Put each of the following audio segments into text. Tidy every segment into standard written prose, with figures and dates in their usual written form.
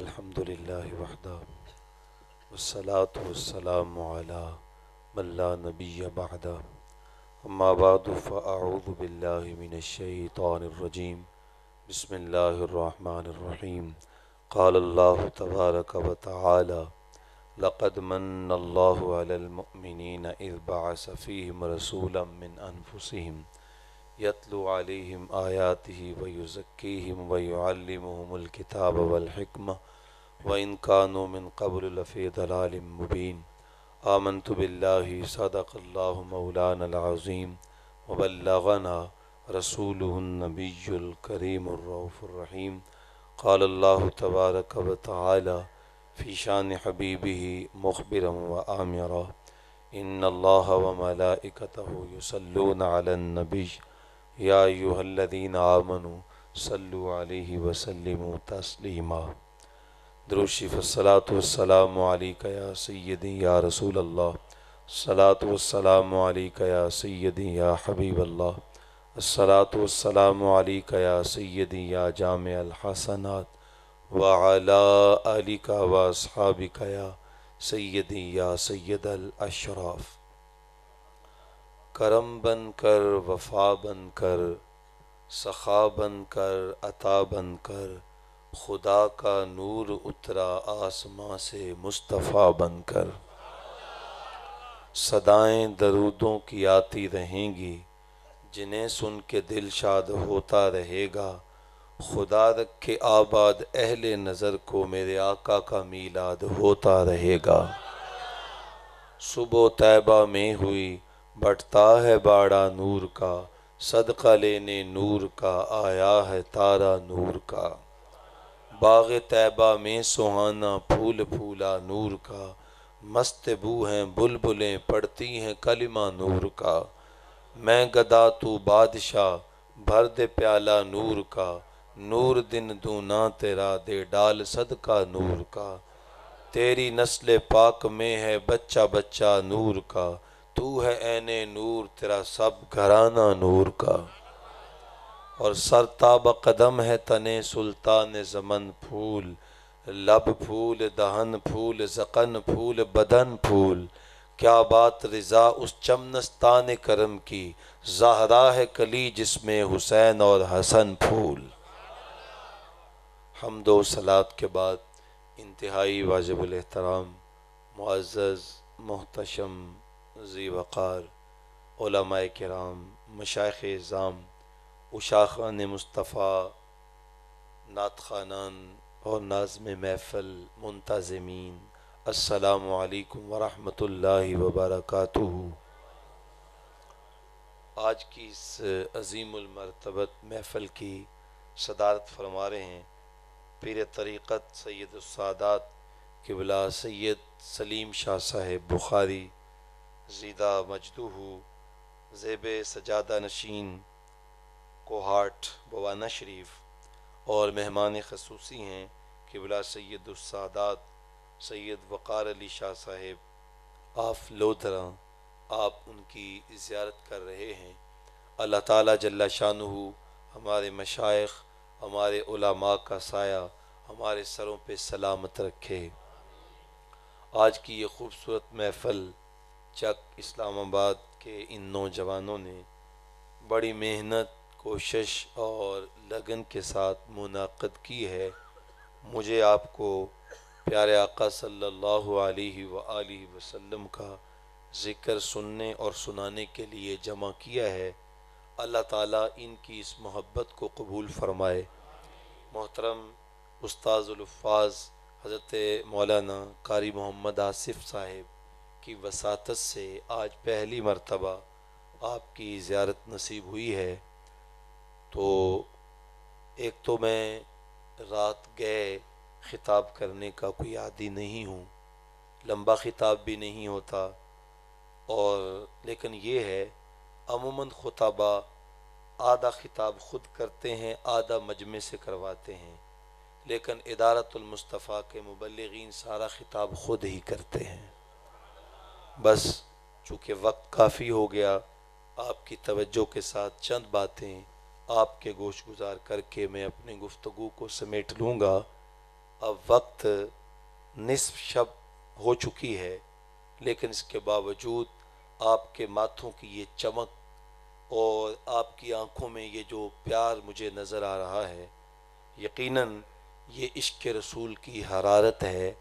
الحمد للہ وحدہ والصلاة والسلام علی من لا نبی بعدہ اما بعد فاعوذ باللہ من الشیطان الرجیم بسم اللہ الرحمن الرحیم قال اللہ تبارک و تعالی لقد من اللہ علی المؤمنین اذ بعث فیہم رسولا من انفسہم یتلو علیہم آیاتہ ویزکیہم ویعلمہم الکتاب والحکمہ وَإِن كَانُوا مِن قَبْلُ لَفِي ضَلَالٍ مُبِينٍ آمَنْتُ بِاللَّهِ صَدَقَ اللَّهُ مَوْلَانَا الْعَظِيمُ وَبَلَّغَنَا رَسُولُهُ النَّبِيُّ الْكَرِيمُ الرَّءُوفُ الرَّحِيمُ قال الله تبارك وتعالى في شان حبيبه مخبرا وآمرا إن الله وملائكته يصلون على النبي يا أيها الذين آمنوا صلوا عليه وسلموا تسليما درود شریف الصلاۃ والسلام علیک یا سیدی یا رسول اللہ الصلاۃ والسلام علیک یا سیدی یا حبیب اللہ الصلاۃ والسلام علیک یا سیدی یا جامع الحسنات وعلی آلک و اصحابک یا سیدی یا سید الاشراف کرم بن کر وفا بن کر سخا بن کر عطا بن کر خدا کا نور اترا آسماں سے مصطفیٰ بن کر صدائیں درودوں کی آتی رہیں گی جنہیں سن کے دل شاد ہوتا رہے گا خدا رکھے آباد اہل نظر کو میرے آقا کا میلاد ہوتا رہے گا صبح طیبہ میں ہوئی بٹتا ہے باڑا نور کا صدقہ لینے نور کا آیا ہے تارا نور کا باغ طیبہ میں سہانا پھول پھولا نور کا مست بو ہیں بلبلیں پڑھتی ہیں کلمہ نور کا میں گدا تو بادشاہ بھر دے پیالہ نور کا نور دن دونا تیرا دے ڈال صدقہ نور کا تیری نسل پاک میں ہے بچہ بچہ نور کا تو ہے عین نور تیرا سب گھرانہ نور کا اور سر تاب قدم ہے تنے سلطان زمن پھول لب پھول دہن پھول ذقن پھول بدن پھول کیا بات رضا اس چمنستان کرم کی زہرا ہے کلی جس میں حسین اور حسن پھول حمد و صلات کے بعد انتہائی واجب الاحترام معزز محتشم ذی وقار علماء کرام مشائخ اعظام اشاخان مصطفیٰ نعت خوانان اور ناظم محفل منتظمین السلام علیکم ورحمۃ اللہ وبرکاتہ۔ آج کی اس عظیم المرتبت محفل کی صدارت فرما رہے ہیں پیر طریقت سید السادات قبلہ سید سلیم شاہ صاحب بخاری زیدہ مجدہ زیب سجادہ نشین کوہاٹ بوانا شریف اور مہمان خصوصی ہیں قبلہ سید السادات سید وقار علی شاہ صاحب آف لودھراں آپ ان کی زیارت کر رہے ہیں۔ اللہ تعالیٰ جل شانہ ہمارے مشائخ ہمارے علماء کا سایہ ہمارے سروں پہ سلامت رکھے۔ آج کی یہ خوبصورت محفل چک اسلام آباد کے ان نوجوانوں نے بڑی محنت کوشش اور لگن کے ساتھ منعقد کی ہے۔ مجھے آپ کو پیارے آقا صلی اللہ علیہ وآلہ وسلم کا ذکر سننے اور سنانے کے لیے جمع کیا ہے۔ اللہ تعالیٰ ان کی اس محبت کو قبول فرمائے۔ محترم استاذ الحفاظ حضرت مولانا قاری محمد آصف صاحب کی وساطت سے آج پہلی مرتبہ آپ کی زیارت نصیب ہوئی ہے، تو ایک تو میں رات گئے خطاب کرنے کا کوئی عادی نہیں ہوں، لمبا خطاب بھی نہیں ہوتا، اور لیکن یہ ہے عموماً خطبہ آدھا خطاب خود کرتے ہیں آدھا مجمع سے کرواتے ہیں، لیکن ادارت المصطفیٰ کے مبلغین سارا خطاب خود ہی کرتے ہیں۔ بس چونکہ وقت کافی ہو گیا، آپ کی توجہ کے ساتھ چند باتیں آپ کے گوش گزار کر کے میں اپنی گفتگو کو سمیٹ لوں گا۔ اب وقت نصف شب ہو چکی ہے، لیکن اس کے باوجود آپ کے ماتھوں کی یہ چمک اور آپ کی آنکھوں میں یہ جو پیار مجھے نظر آ رہا ہے، یقیناً یہ عشق رسول کی حرارت ہے،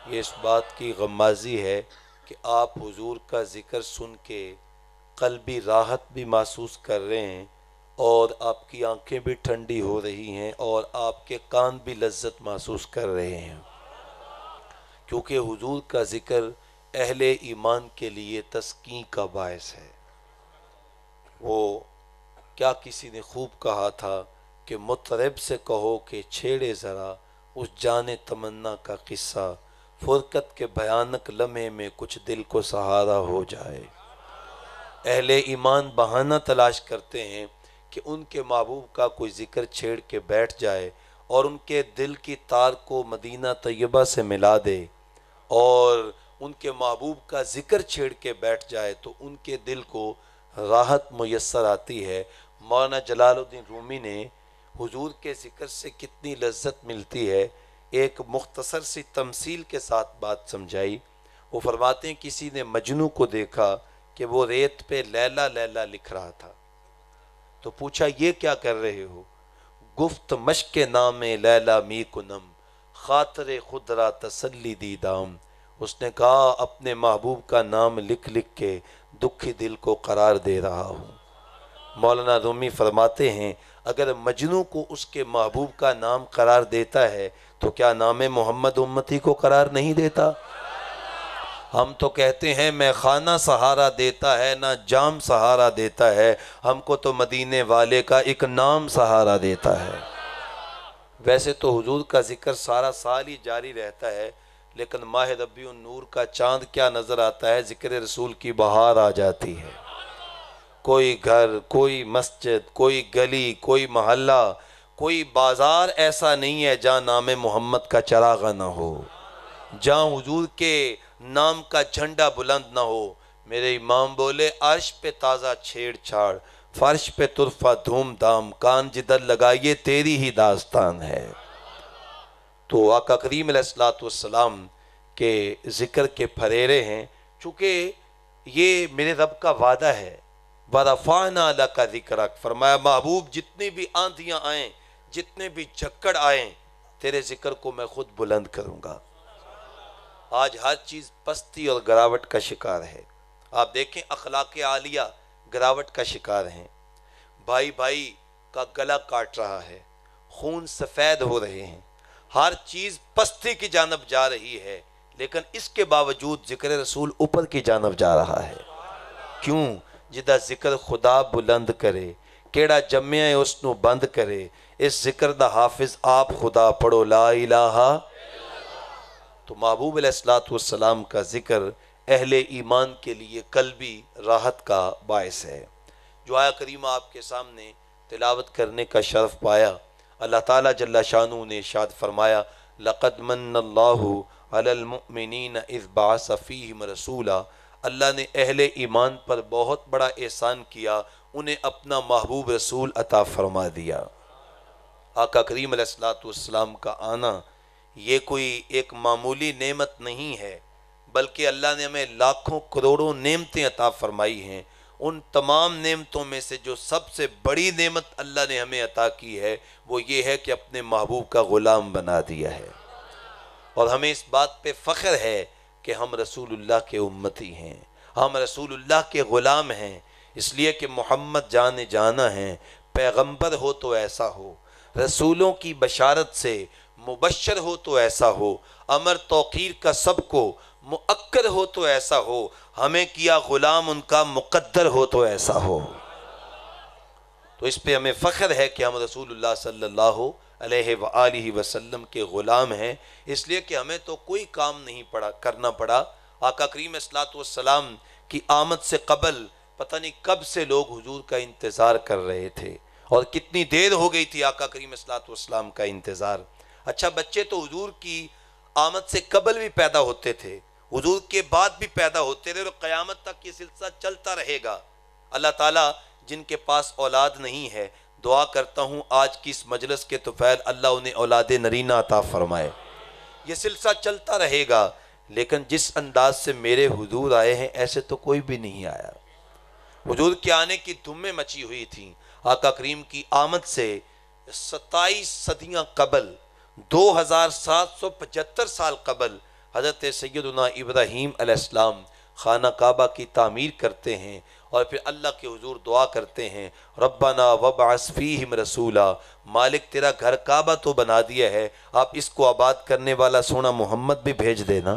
یہ اس بات کی غمازی ہے کہ آپ حضور کا ذکر سن کے قلبی راحت بھی محسوس کر رہے ہیں، اور آپ کی آنکھیں بھی ٹھنڈی ہو رہی ہیں، اور آپ کے کان بھی لذت محسوس کر رہے ہیں، کیونکہ حضور کا ذکر اہل ایمان کے لیے تسکین کا باعث ہے۔ وہ کیا کسی نے خوب کہا تھا کہ مطرب سے کہو کہ چھیڑے ذرا اس جان تمنا کا قصہ، فرقت کے بھیانک لمحے میں کچھ دل کو سہارا ہو جائے۔ اہل ایمان بہانہ تلاش کرتے ہیں کہ ان کے محبوب کا کوئی ذکر چھیڑ کے بیٹھ جائے اور ان کے دل کی تار کو مدینہ طیبہ سے ملا دے، اور ان کے محبوب کا ذکر چھیڑ کے بیٹھ جائے تو ان کے دل کو راحت میسر آتی ہے۔ مولانا جلال الدین رومی نے حضور کے ذکر سے کتنی لذت ملتی ہے ایک مختصر سی تمثیل کے ساتھ بات سمجھائی۔ وہ فرماتے ہیں کسی نے مجنوں کو دیکھا کہ وہ ریت پہ لیلا لیلا لکھ رہا تھا، تو پوچھا یہ کیا کر رہے ہو؟ گفت مشق نام لیلا می کنم، خاطر خود را تسلی دی دام۔ اس نے کہا اپنے محبوب کا نام لکھ لکھ کے دکھی دل کو قرار دے رہا ہوں۔ مولانا رومی فرماتے ہیں اگر مجنوں کو اس کے محبوب کا نام قرار دیتا ہے تو کیا نام محمد امتی کو قرار نہیں دیتا؟ ہم تو کہتے ہیں میں خانہ سہارا دیتا ہے نہ جام سہارا دیتا ہے، ہم کو تو مدینے والے کا ایک نام سہارا دیتا ہے۔ ویسے تو حضور کا ذکر سارا سال ہی جاری رہتا ہے، لیکن ماہ ربیع النور کا چاند کیا نظر آتا ہے، ذکر رسول کی بہار آ جاتی ہے۔ کوئی گھر، کوئی مسجد، کوئی گلی، کوئی محلہ، کوئی بازار ایسا نہیں ہے جہاں نام محمد کا چراغ نہ ہو، جہاں حضور کے نام کا جھنڈا بلند نہ ہو۔ میرے امام بولے عرش پہ تازہ چھیڑ چھاڑ، فرش پہ طرفہ دھوم دھام، کان جدھر لگائیے تیری ہی داستان ہے۔ تو آقا کریم علیہ السلام کے ذکر کے پھریرے ہیں، چونکہ یہ میرے رب کا وعدہ ہے۔ وَرَفَعْنَا لَكَ ذِكْرَكَ، فرمایا محبوب جتنی بھی آندھیاں آئیں، جتنے بھی جھکڑ آئیں، تیرے ذکر کو میں خود بلند کروں گا۔ آج ہر چیز پستی اور گراوٹ کا شکار ہے۔ آپ دیکھیں اخلاق عالیہ گراوٹ کا شکار ہیں، بھائی بھائی کا گلا کاٹ رہا ہے، خون سفید ہو رہے ہیں، ہر چیز پستی کی جانب جا رہی ہے، لیکن اس کے باوجود ذکر رسول اوپر کی جانب جا رہا ہے۔ کیوں؟ جدہ ذکر خدا بلند کرے، کیڑا جمعہ اس نو بند کرے، اس ذکر دا حافظ آپ خدا پڑھو لا الہ۔ تو محبوب علیہ السلام کا ذکر اہل ایمان کے لیے قلبی راحت کا باعث ہے۔ جو آیہ کریمہ آپ کے سامنے تلاوت کرنے کا شرف پایا، اللہ تعالیٰ جل شانہ نے ارشاد فرمایا لَقَدْ مَنَّ اللَّهُ عَلَى الْمُؤْمِنِينَ إِذْ بَعَثَ فِيهِمْ رَسُولًا، اللہ نے اہل ایمان پر بہت بڑا احسان کیا، انہیں اپنا محبوب رسول عطا فرما دیا۔ آقا کریم علیہ السلام کا آنا یہ کوئی ایک معمولی نعمت نہیں ہے، بلکہ اللہ نے ہمیں لاکھوں کروڑوں نعمتیں عطا فرمائی ہیں۔ ان تمام نعمتوں میں سے جو سب سے بڑی نعمت اللہ نے ہمیں عطا کی ہے وہ یہ ہے کہ اپنے محبوب کا غلام بنا دیا ہے، اور ہمیں اس بات پہ فخر ہے کہ ہم رسول اللہ کے امتی ہیں، ہم رسول اللہ کے غلام ہیں، اس لیے کہ محمد جان جانا ہیں۔ پیغمبر ہو تو ایسا ہو، رسولوں کی بشارت سے مبشر ہو تو ایسا ہو، امر توقیر کا سب کو مؤکد ہو تو ایسا ہو، ہمیں کیا غلام ان کا مقدر ہو تو ایسا ہو۔ تو اس پہ ہمیں فخر ہے کہ ہم رسول اللہ صلی اللہ علیہ وآلہ وسلم کے غلام ہیں، اس لیے کہ ہمیں تو کوئی کام نہیں کرنا پڑا۔ آقا کریم صلی اللہ علیہ وسلم کی آمد سے قبل پتہ نہیں کب سے لوگ حضور کا انتظار کر رہے تھے، اور کتنی دیر ہو گئی تھی آقا کریم صلی اللہ علیہ وسلم کا انتظار۔ اچھا بچے تو حضور کی آمد سے قبل بھی پیدا ہوتے تھے، حضور کے بعد بھی پیدا ہوتے رہے، اور قیامت تک یہ سلسلہ چلتا رہے گا۔ اللہ تعالیٰ جن کے پاس اولاد نہیں ہے دعا کرتا ہوں آج کی اس مجلس کے طفیل اللہ انہیں اولاد نرینہ عطا فرمائے۔ یہ سلسلہ چلتا رہے گا، لیکن جس انداز سے میرے حضور آئے ہیں ایسے تو کوئی بھی نہیں آیا۔ حضور کے آنے کی دھمیں مچی ہوئی تھیں۔ آقا کریم کی آمد سے 27 صدیاں قبل، 2775 سال قبل حضرت سیدنا ابراہیم علیہ السلام خانہ کعبہ کی تعمیر کرتے ہیں، اور پھر اللہ کے حضور دعا کرتے ہیں ربنا وابعث فیہم رسولا، مالک تیرا گھر کعبہ تو بنا دیا ہے، آپ اس کو آباد کرنے والا سونا محمد بھی بھیج دینا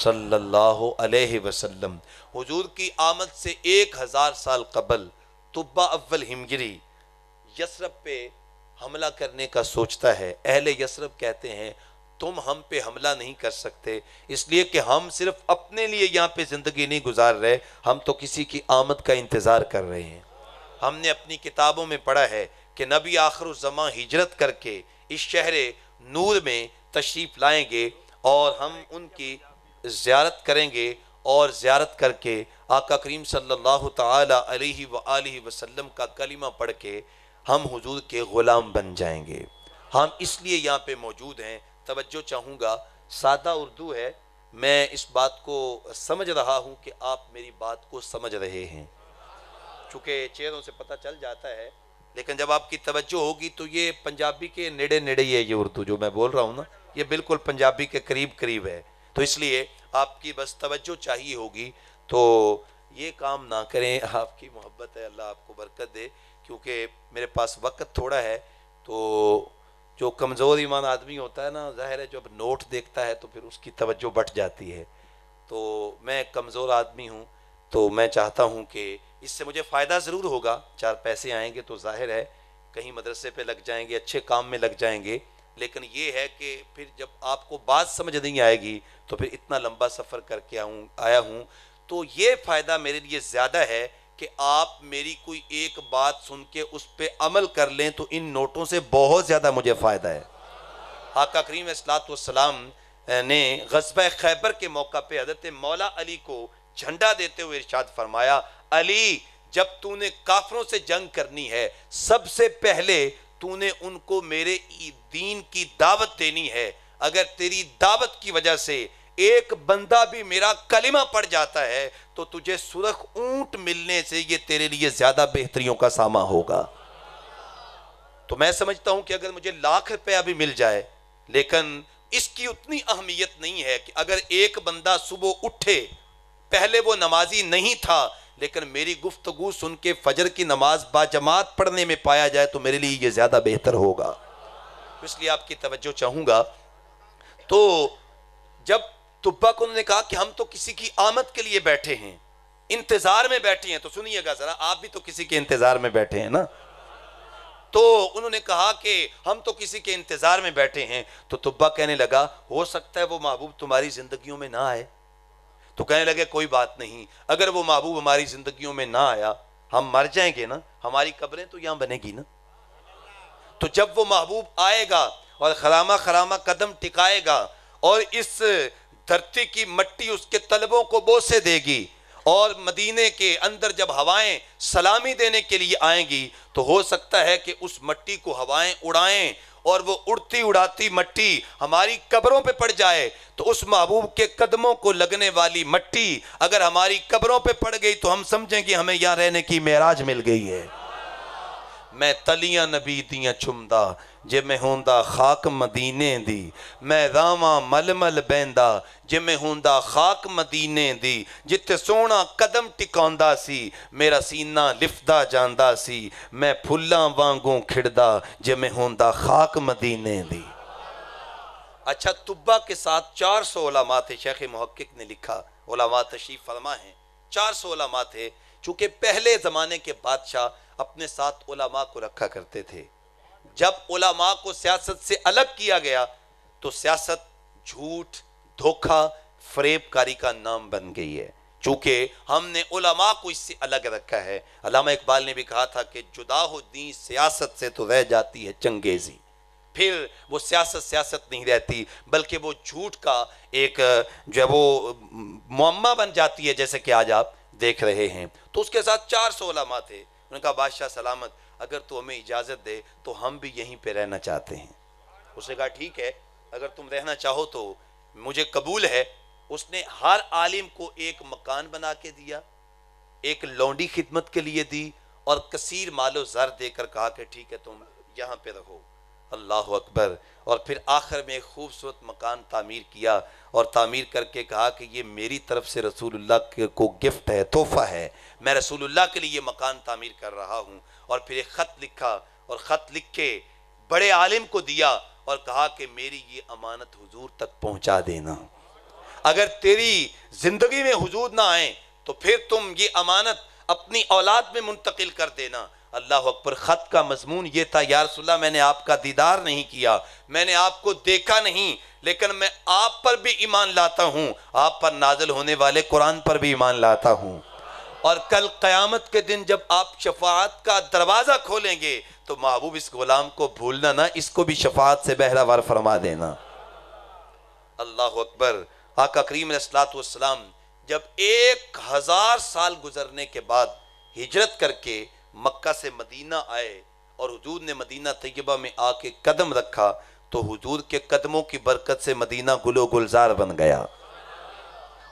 صلی اللہ علیہ وسلم۔ حضور کی آمد سے 1000 سال قبل طبہ اول ہمگری یثرب پہ حملہ کرنے کا سوچتا ہے۔ اہل یثرب کہتے ہیں تم ہم پہ حملہ نہیں کر سکتے، اس لیے کہ ہم صرف اپنے لیے یہاں پہ زندگی نہیں گزار رہے، ہم تو کسی کی آمد کا انتظار کر رہے ہیں۔ ہم نے اپنی کتابوں میں پڑھا ہے کہ نبی آخر الزمان ہجرت کر کے اس شہر نور میں تشریف لائیں گے، اور ہم ان کی زیارت کریں گے، اور زیارت کر کے آقا کریم صلی اللہ تعالی علیہ وآلہ وسلم کا کلمہ پڑھ کے ہم حضور کے غلام بن جائیں گے۔ ہم اس لیے یہاں پہ موجود ہیں۔ توجہ چاہوں گا، سادہ اردو ہے، میں اس بات کو سمجھ رہا ہوں کہ آپ میری بات کو سمجھ رہے ہیں، چونکہ چہروں سے پتہ چل جاتا ہے، لیکن جب آپ کی توجہ ہوگی تو یہ پنجابی کے نیڑے نیڑے ہی ہے۔ یہ اردو جو میں بول رہا ہوں نا، یہ بالکل پنجابی کے قریب قریب ہے، تو اس لیے آپ کی بس توجہ چاہیے ہوگی۔ تو یہ کام نہ کریں، آپ کی محبت ہے، اللہ آپ کو برکت دے، کیونکہ میرے پاس وقت تھوڑا ہے۔ تو جو کمزور ایمان آدمی ہوتا ہے نا، ظاہر ہے جب نوٹ دیکھتا ہے تو پھر اس کی توجہ بٹ جاتی ہے۔ تو میں کمزور آدمی ہوں، تو میں چاہتا ہوں کہ اس سے مجھے فائدہ ضرور ہوگا، 4 پیسے آئیں گے تو ظاہر ہے کہیں مدرسے پہ لگ جائیں گے، اچھے کام میں لگ جائیں گے، لیکن یہ ہے کہ پھر جب آپ کو بات سمجھ نہیں آئے گی تو پھر اتنا لمبا سفر کر کے آیا ہوں، تو یہ فائدہ میرے لیے زیادہ ہے کہ آپ میری کوئی ایک بات سن کے اس پہ عمل کر لیں، تو ان نوٹوں سے بہت زیادہ مجھے فائدہ ہے۔ آقا کریم صلی اللہ علیہ وسلم نے غزوہ خیبر کے موقع پہ حضرت مولا علی کو جھنڈا دیتے ہوئے ارشاد فرمایا، علی جب تو نے کافروں سے جنگ کرنی ہے، سب سے پہلے تو نے ان کو میرے دین کی دعوت دینی ہے، اگر تیری دعوت کی وجہ سے ایک بندہ بھی میرا کلمہ پڑھ جاتا ہے تو تجھے سرخ اونٹ ملنے سے یہ تیرے لیے زیادہ بہتریوں کا ساما ہوگا۔ تو میں سمجھتا ہوں کہ اگر مجھے 1,00,000 روپیہ بھی مل جائے، لیکن اس کی اتنی اہمیت نہیں ہے کہ اگر ایک بندہ صبح اٹھے، پہلے وہ نمازی نہیں تھا لیکن میری گفتگو سن کے فجر کی نماز با جماعت پڑھنے میں پایا جائے تو میرے لیے یہ زیادہ بہتر ہوگا۔ اس لیے آپ کی توجہ چاہوں گا۔ تو جب طبہ کو انہوں نے کہا کہ ہم تو کسی کی آمد کے لیے بیٹھے ہیں، انتظار میں بیٹھے ہیں، تو سنیے گا ذرا، آپ بھی تو کسی کے انتظار میں بیٹھے ہیں نا۔ تو انہوں نے کہا کہ ہم تو کسی کے انتظار میں بیٹھے ہیں، تو طبہ کہنے لگا ہو سکتا ہے وہ محبوب تمہاری زندگیوں میں نہ آئے۔ تو کہنے لگے کوئی بات نہیں، اگر وہ محبوب ہماری زندگیوں میں نہ آیا، ہم مر جائیں گے نا، ہماری قبریں تو یہاں بنے گی نا۔ تو جب وہ محبوب آئے گا اور خرامہ خرامہ قدم ٹکائے گا اور اس دھرتی کی مٹی اس کے طلبوں کو بوسے دے گی، اور مدینے کے اندر جب ہوائیں سلامی دینے کے لیے آئیں گی، تو ہو سکتا ہے کہ اس مٹی کو ہوائیں اڑائیں اور وہ اڑتی اڑاتی مٹی ہماری قبروں پہ پڑ جائے، تو اس محبوب کے قدموں کو لگنے والی مٹی اگر ہماری قبروں پہ پڑ گئی تو ہم سمجھیں کہ ہمیں یہاں رہنے کی معراج مل گئی ہے۔ میں تلیاں نبی دیاں چمدا جے میں ہوندا خاک مدینے دی، میں راواں مل مل بیندا جے میں ہوندا خاک مدینے دی، جتے سونا قدم ٹکاوندا سی میرا سینہ لفدا جاندا سی، میں پھلاں وانگوں کھڑدا جے میں ہوندا خاک مدینے دی۔ اچھا، طبہ کے ساتھ 400 علماء تھے، شیخ محقق نے لکھا، علماء تشریف فرما ہیں، 400 علماء تھے، چونکہ پہلے زمانے کے بادشاہ اپنے ساتھ علماء کو رکھا کرتے تھے۔ جب علماء کو سیاست سے الگ کیا گیا تو سیاست جھوٹ، دھوکہ، فریب کاری کا نام بن گئی ہے، چونکہ ہم نے علماء کو اس سے الگ رکھا ہے۔ علامہ اقبال نے بھی کہا تھا کہ جدا ہو دین سیاست سے تو رہ جاتی ہے چنگیزی، پھر وہ سیاست نہیں رہتی بلکہ وہ جھوٹ کا ایک جو ہے وہ معمہ بن جاتی ہے، جیسے کہ آج آپ دیکھ رہے ہیں۔ تو اس کے ساتھ 400 علماء تھے۔ انہوں نے کہا بادشاہ سلامت، اگر تو ہمیں اجازت دے تو ہم بھی یہیں پہ رہنا چاہتے ہیں۔ اس نے کہا ٹھیک ہے، اگر تم رہنا چاہو تو مجھے قبول ہے۔ اس نے ہر عالم کو ایک مکان بنا کے دیا، ایک لونڈی خدمت کے لیے دی، اور کثیر مال و زر دے کر کہا کہ ٹھیک ہے تم یہاں پہ رہو۔ اللہ اکبر۔ اور پھر آخر میں ایک خوبصورت مکان تعمیر کیا، اور تعمیر کر کے کہا کہ یہ میری طرف سے رسول اللہ کو گفٹ ہے، تحفہ ہے، میں رسول اللہ کے لیے یہ مکان تعمیر کر رہا ہوں۔ اور پھر ایک خط لکھا، اور خط لکھ کے بڑے عالم کو دیا اور کہا کہ میری یہ امانت حضور تک پہنچا دینا، اگر تیری زندگی میں حضور نہ آئیں تو پھر تم یہ امانت اپنی اولاد میں منتقل کر دینا۔ اللہ اکبر۔ خط کا مضمون یہ تھا، یا رسول اللہ میں نے آپ کا دیدار نہیں کیا، میں نے آپ کو دیکھا نہیں، لیکن میں آپ پر بھی ایمان لاتا ہوں، آپ پر نازل ہونے والے قرآن پر بھی ایمان لاتا ہوں، اور کل قیامت کے دن جب آپ شفاعت کا دروازہ کھولیں گے تو محبوب اس غلام کو بھولنا نہ، اس کو بھی شفاعت سے بہرہ فرما دینا۔ اللہ اکبر۔ آقا کریم علیہ السلام جب 1000 سال گزرنے کے بعد ہجرت کر کے مکہ سے مدینہ آئے اور حضور نے مدینہ طیبہ میں آ کے قدم رکھا تو حضور کے قدموں کی برکت سے مدینہ گل و گلزار بن گیا۔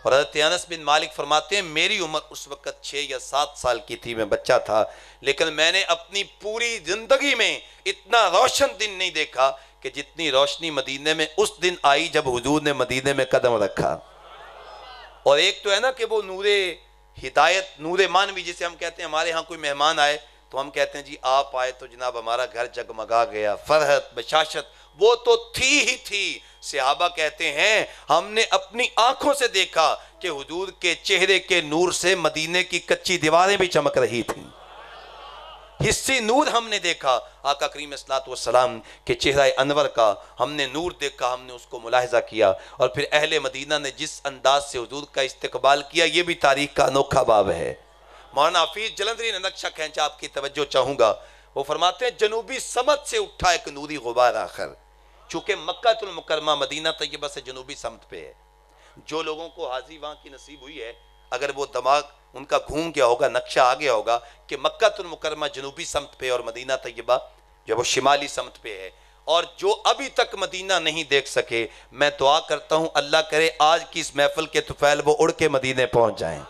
اور حضرت انس بن مالک فرماتے ہیں میری عمر اس وقت 6 یا 7 سال کی تھی، میں بچہ تھا، لیکن میں نے اپنی پوری زندگی میں اتنا روشن دن نہیں دیکھا کہ جتنی روشنی مدینے میں اس دن آئی جب حضور نے مدینے میں قدم رکھا۔ اور ایک تو ہے نا کہ وہ نور ہدایت، نور مانوی، جسے ہم کہتے ہیں ہمارے ہاں کوئی مہمان آئے تو ہم کہتے ہیں جی آپ آئے تو جناب ہمارا گھر جگمگا گیا، فرحت بشاشت وہ تو تھی ہی تھی۔ صحابہ کہتے ہیں ہم نے اپنی آنکھوں سے دیکھا کہ حضور کے چہرے کے نور سے مدینے کی کچی دیواریں بھی چمک رہی تھیں، حصی نور ہم نے دیکھا۔ آقا کریم صلی اللہ علیہ وسلم کے چہرہ انور کا ہم نے نور دیکھا، ہم نے اس کو ملاحظہ کیا، اور پھر اہل مدینہ نے جس انداز سے حضور کا استقبال کیا یہ بھی تاریخ کا انوکھا باب ہے۔ مولانا حفیظ جلندری نے نقشہ کھینچا، آپ کی توجہ چاہوں گا۔ وہ فرماتے ہیں جنوبی سمت سے اٹھا ایک نوری غبار آخر، چونکہ مکہ المکرمہ مدینہ طیبہ سے جنوبی سمت پہ ہے۔ جو لوگوں کو حاضری وہاں کی نصیب ہوئی ہے، اگر وہ دماغ ان کا گھوم گیا ہوگا، نقشہ آ گیا ہوگا کہ مکہ المکرمہ جنوبی سمت پہ اور مدینہ طیبہ جو وہ شمالی سمت پہ ہے۔ اور جو ابھی تک مدینہ نہیں دیکھ سکے، میں دعا کرتا ہوں اللہ کرے آج کی اس محفل کے طفیل وہ اڑ کے مدینے پہنچ جائیں،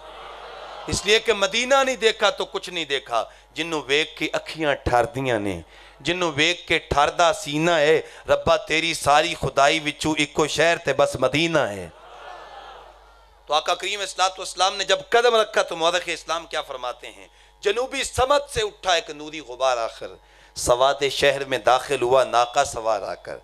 اس لیے کہ مدینہ نہیں دیکھا تو کچھ نہیں دیکھا۔ جنوں ویک کی اکھیاں ٹھار دیاں نے، جنوں ویک کے ٹھاردہ سینہ ہے، ربا تیری ساری خدائی وچو ایکو شہر تے بس مدینہ ہے۔ تو آقا کریم صلی اللہ علیہ وسلم نے جب قدم رکھا تو مورخ اسلام کیا فرماتے ہیں، جنوبی سمت سے اٹھا ایک نوری غبار آخر، سواد شہر میں داخل ہوا ناقہ سوار آ کر۔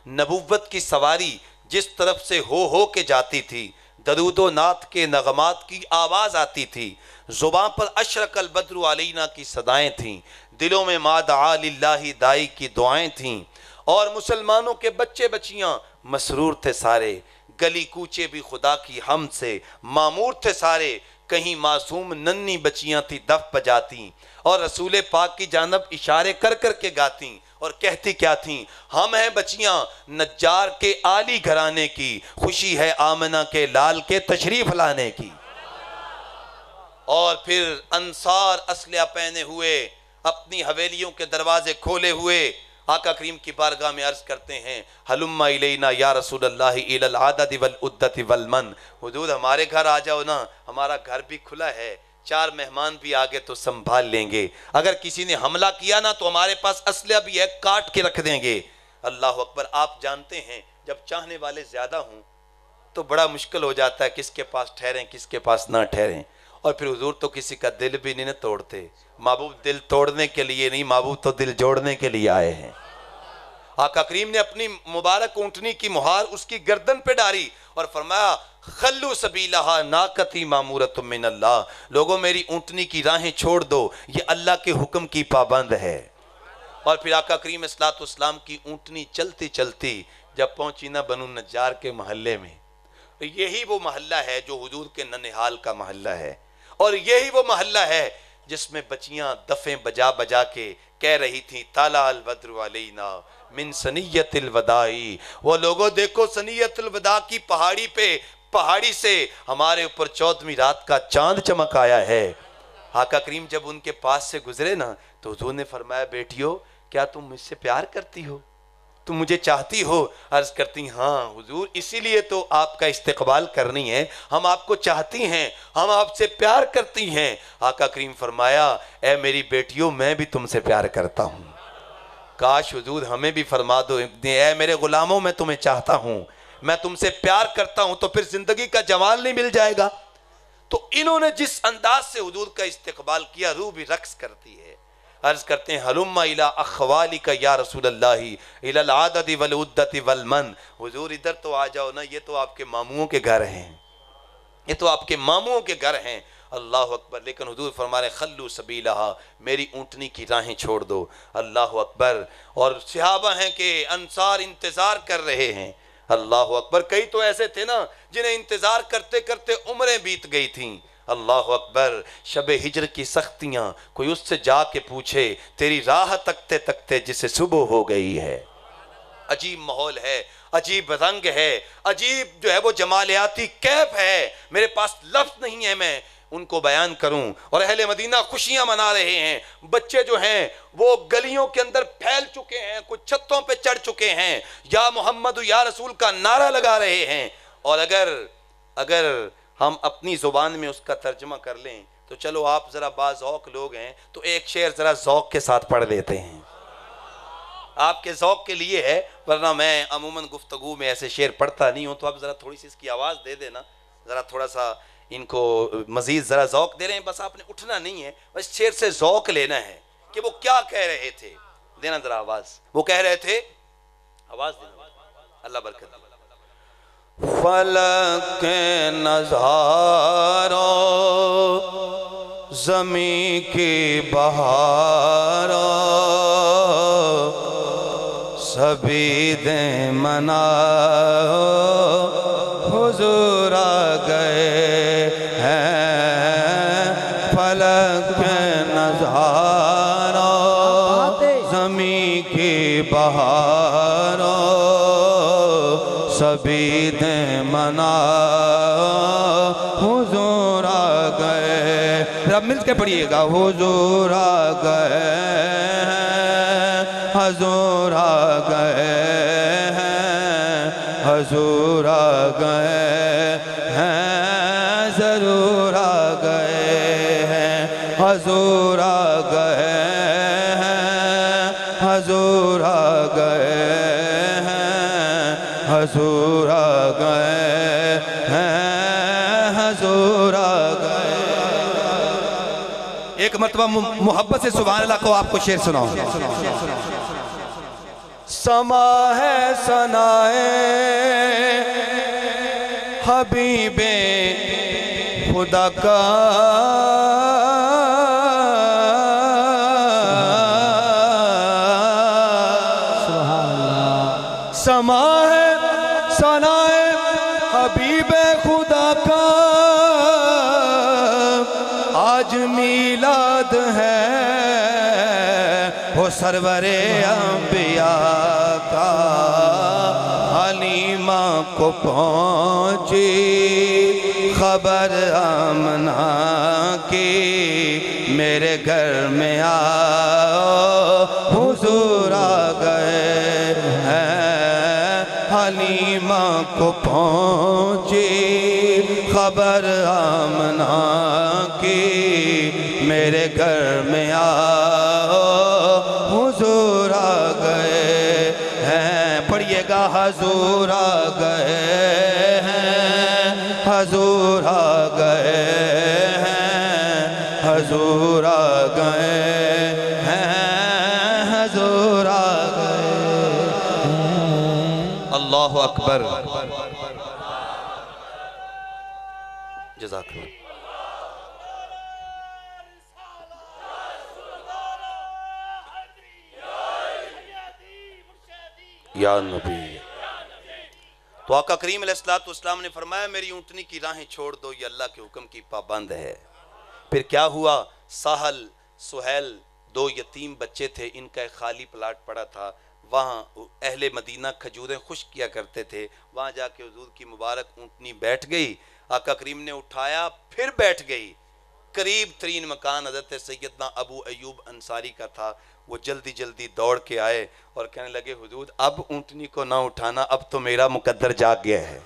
نبوت کی سواری جس طرف سے ہو کے جاتی تھی، درود و نعت کے نغمات کی آواز آتی تھی، زباں پر اشرق البدر علینا کی صدائیں تھیں، دلوں میں ما دعا للہ دائی کی دعائیں تھیں، اور مسلمانوں کے بچے بچیاں مسرور تھے سارے، گلی کوچے بھی خدا کی حمد سے معمور تھے سارے، کہیں معصوم ننھی بچیاں تھی دف بجاتی اور رسول پاک کی جانب اشارے کر کر کے گاتی، اور کہتی کیا تھیں، ہم ہیں بچیاں نجار کے عالی گھرانے کی، خوشی ہے آمنہ کے لال کے تشریف لانے کی۔ اور پھر انصار اسلحہ پہنے ہوئے اپنی حویلیوں کے دروازے کھولے ہوئے آقا کریم کی بارگاہ میں عرض کرتے ہیں حلم الینا یا رسول اللہ الی العدد والعدت والمن، حضور ہمارے گھر آ جاؤ نا، ہمارا گھر بھی کھلا ہے، 4 مہمان بھی آگے تو سنبھال لیں گے، اگر کسی نے حملہ کیا نا تو ہمارے پاس اسلحہ بھی ہے، کاٹ کے رکھ دیں گے۔ اللہ اکبر۔ آپ جانتے ہیں جب چاہنے والے زیادہ ہوں تو بڑا مشکل ہو جاتا ہے کس کے پاس ٹھہریں کس کے پاس نہ ٹھہریں، اور پھر حضور تو کسی کا دل بھی نہیں توڑتے، محبوب دل توڑنے کے لیے نہیں، محبوب تو دل جوڑنے کے لیے آئے ہیں۔ آقا کریم نے اپنی مبارک اونٹنی کی مہار اس کی گردن پہ ڈاری اور فرمایا خلو سبیلہا ناقتی مامورۃ من اللہ، لوگوں میری اونٹنی کی راہیں چھوڑ دو، یہ اللہ کے حکم کی پابند ہے۔ اور پھر آقا کریم صلی اللہ علیہ وسلم کی اونٹنی چلتی چلتی جب پہنچی نا بنو نجار کے محلے میں، یہی وہ محلہ ہے جو حضور کے ننہال کا محلہ ہے، اور یہی وہ محلہ ہے جس میں بچیاں دفیں بجا بجا کے کہہ رہی تھیں طلع البدر علینا من سنیت الوداعی، وہ لوگوں دیکھو سنیت الوداع کی پہاڑی پہ، پہاڑی سے ہمارے اوپر 14ویں رات کا چاند چمک آیا ہے۔ آقا کریم جب ان کے پاس سے گزرے نا تو حضور نے فرمایا بیٹیو کیا تم مجھ سے پیار کرتی ہو، تم مجھے چاہتی ہو؟ عرض کرتی ہاں حضور، اسی لیے تو آپ کا استقبال کرنی ہے، ہم آپ کو چاہتی ہیں، ہم آپ سے پیار کرتی ہیں۔ آقا کریم فرمایا اے میری بیٹیوں میں بھی تم سے پیار کرتا ہوں، کاش حضور ہمیں بھی فرما دو اے میرے غلاموں میں تمہیں چاہتا ہوں، میں تم سے پیار کرتا ہوں، تو پھر زندگی کا جمال نہیں مل جائے گا؟ تو انہوں نے جس انداز سے حضور کا استقبال کیا روح بھی رقص کرتی ہے۔ عرض کرتے ہیں حلم الی اخوالک یا رسول اللہ الی العادت والعدت والمن، حضور ادھر تو آ جاؤ نا، یہ تو آپ کے ماموں کے گھر ہیں، یہ تو آپ کے ماموں کے گھر ہیں۔ اللہ اکبر۔ لیکن حضور فرما رہے خلو سبیلہا، میری اونٹنی کی راہیں چھوڑ دو۔ اللہ اکبر۔ اور صحابہ ہیں کہ انصار انتظار کر رہے ہیں۔ اللہ اکبر۔ کئی تو ایسے تھے نا جنہیں انتظار کرتے کرتے عمریں بیت گئی تھیں۔ اللہ اکبر۔ شب ہجر کی سختیاں، کوئی اس سے جا کے پوچھے تیری راہ تکتے تکتے جسے صبح ہو گئی ہے۔ عجیب ماحول ہے، عجیب رنگ ہے، عجیب جو ہے وہ جمالیاتی کیف ہے، میرے پاس لفظ نہیں ہے میں ان کو بیان کروں۔ اور اہل مدینہ خوشیاں منا رہے ہیں، بچے جو ہیں وہ گلیوں کے اندر پھیل چکے ہیں، کچھ چھتوں پہ چڑھ چکے ہیں، یا محمد یا رسول کا نعرہ لگا رہے ہیں۔ اور اگر ہم اپنی زبان میں اس کا ترجمہ کر لیں تو چلو آپ ذرا باذوق لوگ ہیں تو ایک شعر ذرا ذوق کے ساتھ پڑھ لیتے ہیں، آپ کے ذوق کے لیے ہے، ورنہ میں عموماً گفتگو میں ایسے شعر پڑھتا نہیں ہوں۔ تو اب ذرا تھوڑی سی اس کی آواز دے دینا، ذرا تھوڑا سا ان کو مزید ذرا ذوق دے رہے ہیں، بس آپ نے اٹھنا نہیں ہے، بس شعر سے ذوق لینا ہے کہ وہ کیا کہہ رہے تھے۔ دینا ذرا آواز، وہ کہہ رہے تھے، آواز دینا، اللہ برکت دے۔ فلک کے نظاروں زمین کی بہاروں سبھی دیں منا حضور آ گئے ہیں۔ فلک کے نظاروں زمین کی بہاروں سبھی دیں منا حضور آ گئے۔ رب مل کے پڑھیے گا، حضور آ گئے ہیں، حضور آ گئے ہیں، حضور آ گئے ہیں، ضرور آ گئے ہیں، حضور آ گئے ہیں، حضور آ گئے ہیں، حضور آ گئے ہیں، حضور آ گئے۔ ایک مرتبہ محبت سے سبحان اللہ کو آپ کو شعر سناؤں۔ سما ہے ثنائے حبیب خدا کا، سما ہے ثنائے حبیب خدا کا، آج میلاد ہے وہ سرور انبیاء کا۔ حلیمہ کو پہنچی خبر آمنہ کی، میرے گھر میں آؤ حضور آ گئے ہیں۔ حلیمہ کو پہنچی خبر آمنہ کی، میرے گھر میں آؤ حضور آ گئے ہیں۔ پڑھیے گا حضور آ گئے ہیں، حضور آ گئے ہیں، حضور آ گئے ہیں، حضور آ گئے ہیں۔ اللہ اکبر۔ جزاک اللہ۔ یا نبی۔ تو آقا کریم علیہ السلام نے فرمایا میری اونٹنی کی راہیں چھوڑ دو، یہ اللہ کے حکم کی پابند ہے۔ پھر کیا ہوا؟ ساحل، سہیل، دو یتیم بچے تھے، ان کا ایک خالی پلاٹ پڑا تھا، وہاں اہل مدینہ کھجوریں خشک کیا کرتے تھے، وہاں جا کے حضور کی مبارک اونٹنی بیٹھ گئی، آقا کریم نے اٹھایا پھر بیٹھ گئی، قریب ترین مکان حضرت سیدنا ابو ایوب انصاری کا تھا. وہ جلدی جلدی دوڑ کے آئے اور کہنے لگے حضور اب اونٹنی کو نہ اٹھانا، اب تو میرا مقدر جاگ گیا ہے.